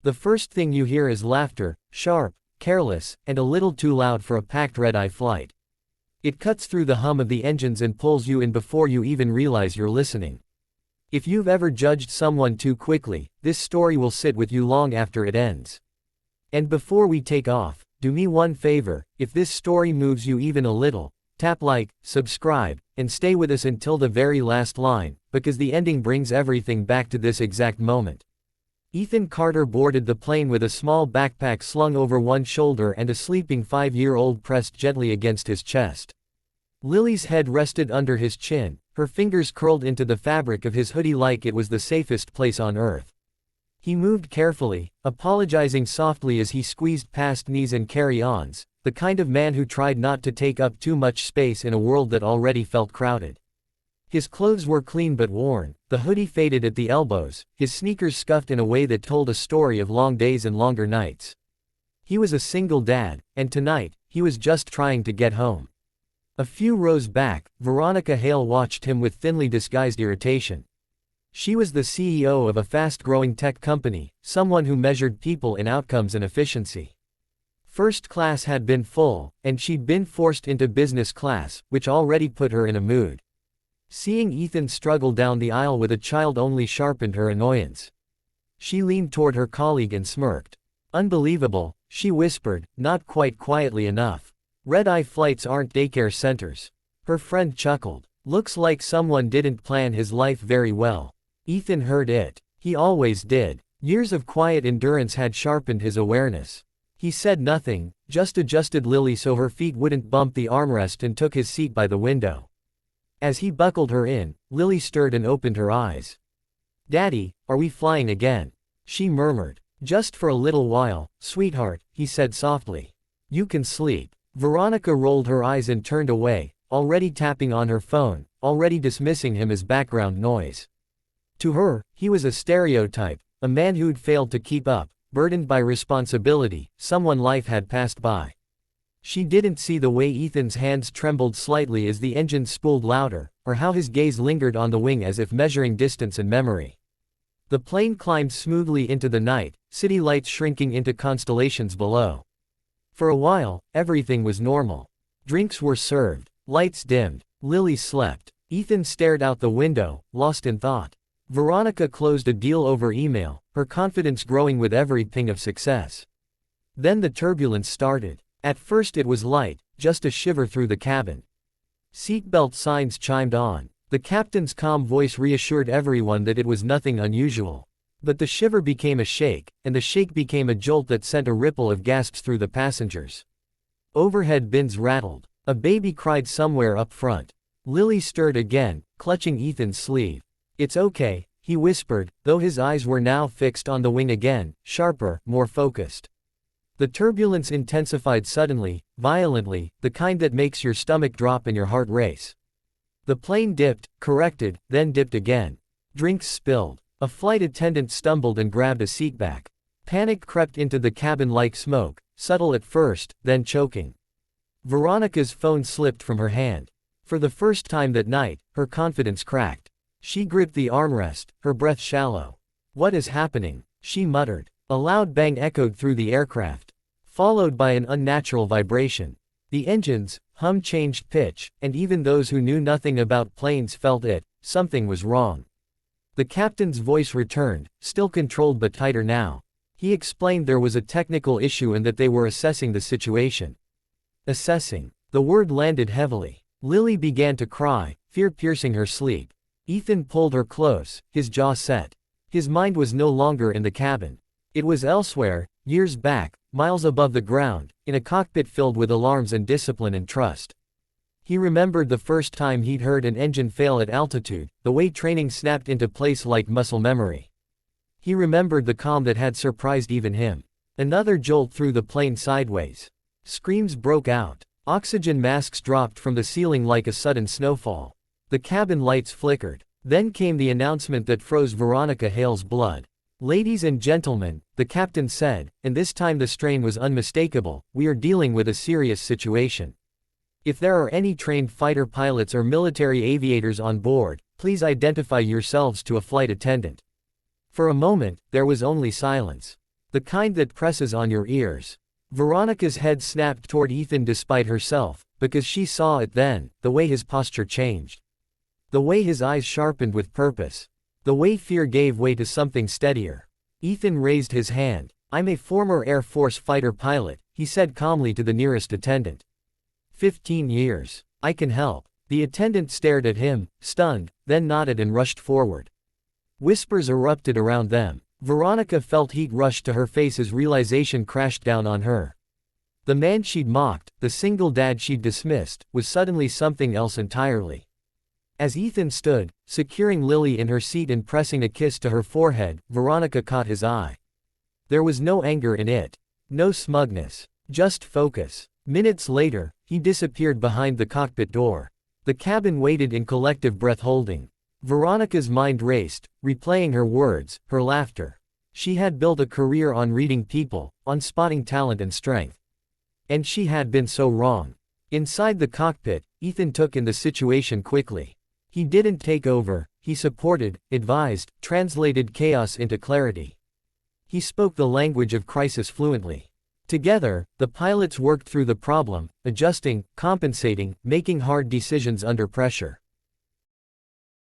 The first thing you hear is laughter, sharp, careless, and a little too loud for a packed red-eye flight. It cuts through the hum of the engines and pulls you in before you even realize you're listening. If you've ever judged someone too quickly, this story will sit with you long after it ends. And before we take off, do me one favor: if this story moves you even a little, tap like, subscribe, and stay with us until the very last line, because the ending brings everything back to this exact moment. Ethan Carter boarded the plane with a small backpack slung over one shoulder and a sleeping 5-year-old pressed gently against his chest. Lily's head rested under his chin, her fingers curled into the fabric of his hoodie like it was the safest place on earth. He moved carefully, apologizing softly as he squeezed past knees and carry-ons, the kind of man who tried not to take up too much space in a world that already felt crowded. His clothes were clean but worn, the hoodie faded at the elbows, his sneakers scuffed in a way that told a story of long days and longer nights. He was a single dad, and tonight, he was just trying to get home. A few rows back, Veronica Hale watched him with thinly disguised irritation. She was the CEO of a fast-growing tech company, someone who measured people in outcomes and efficiency. First class had been full, and she'd been forced into business class, which already put her in a mood. Seeing Ethan struggle down the aisle with a child only sharpened her annoyance. She leaned toward her colleague and smirked. "Unbelievable," she whispered, not quite quietly enough. "Red-eye flights aren't daycare centers." Her friend chuckled. "Looks like someone didn't plan his life very well." Ethan heard it. He always did. Years of quiet endurance had sharpened his awareness. He said nothing, just adjusted Lily so her feet wouldn't bump the armrest and took his seat by the window. As he buckled her in, Lily stirred and opened her eyes. "Daddy, are we flying again?" she murmured. "Just for a little while, sweetheart," he said softly. "You can sleep." Veronica rolled her eyes and turned away, already tapping on her phone, already dismissing him as background noise. To her, he was a stereotype, a man who'd failed to keep up, burdened by responsibility, someone life had passed by. She didn't see the way Ethan's hands trembled slightly as the engine spooled louder, or how his gaze lingered on the wing as if measuring distance and memory. The plane climbed smoothly into the night, city lights shrinking into constellations below. For a while, everything was normal. Drinks were served, lights dimmed, Lily slept. Ethan stared out the window, lost in thought. Veronica closed a deal over email, her confidence growing with every ping of success. Then the turbulence started. At first it was light, just a shiver through the cabin. Seatbelt signs chimed on. The captain's calm voice reassured everyone that it was nothing unusual. But the shiver became a shake, and the shake became a jolt that sent a ripple of gasps through the passengers. Overhead bins rattled. A baby cried somewhere up front. Lily stirred again, clutching Ethan's sleeve. "It's okay," he whispered, though his eyes were now fixed on the wing again, sharper, more focused. The turbulence intensified suddenly, violently, the kind that makes your stomach drop and your heart race. The plane dipped, corrected, then dipped again. Drinks spilled. A flight attendant stumbled and grabbed a seatback. Panic crept into the cabin like smoke, subtle at first, then choking. Veronica's phone slipped from her hand. For the first time that night, her confidence cracked. She gripped the armrest, her breath shallow. "What is happening?" she muttered. A loud bang echoed through the aircraft, followed by an unnatural vibration. The engine's hum changed pitch, and even those who knew nothing about planes felt it. Something was wrong. The captain's voice returned, still controlled but tighter now. He explained there was a technical issue and that they were assessing the situation. Assessing. The word landed heavily. Lily began to cry, fear piercing her sleep. Ethan pulled her close, his jaw set. His mind was no longer in the cabin. It was elsewhere, years back, miles above the ground, in a cockpit filled with alarms and discipline and trust. He remembered the first time he'd heard an engine fail at altitude, the way training snapped into place like muscle memory. He remembered the calm that had surprised even him. Another jolt threw the plane sideways. Screams broke out. Oxygen masks dropped from the ceiling like a sudden snowfall. The cabin lights flickered. Then came the announcement that froze Veronica Hale's blood. "Ladies and gentlemen," the captain said, and this time the strain was unmistakable, "we are dealing with a serious situation. If there are any trained fighter pilots or military aviators on board, please identify yourselves to a flight attendant." For a moment, there was only silence. The kind that presses on your ears. Veronica's head snapped toward Ethan despite herself, because she saw it then, the way his posture changed. The way his eyes sharpened with purpose. The way fear gave way to something steadier. Ethan raised his hand. I'm a former Air Force fighter pilot, he said calmly to the nearest attendant. 15 years. I can help. The attendant stared at him, stunned, then nodded and rushed forward. Whispers erupted around them. Veronica felt heat rush to her face as realization crashed down on her. The man she'd mocked, the single dad she'd dismissed, was suddenly something else entirely. As Ethan stood, securing Lily in her seat and pressing a kiss to her forehead, Veronica caught his eye. There was no anger in it. No smugness. Just focus. Minutes later, he disappeared behind the cockpit door. The cabin waited in collective breath-holding. Veronica's mind raced, replaying her words, her laughter. She had built a career on reading people, on spotting talent and strength. And she had been so wrong. Inside the cockpit, Ethan took in the situation quickly. He didn't take over, he supported, advised, translated chaos into clarity. He spoke the language of crisis fluently. Together, the pilots worked through the problem, adjusting, compensating, making hard decisions under pressure.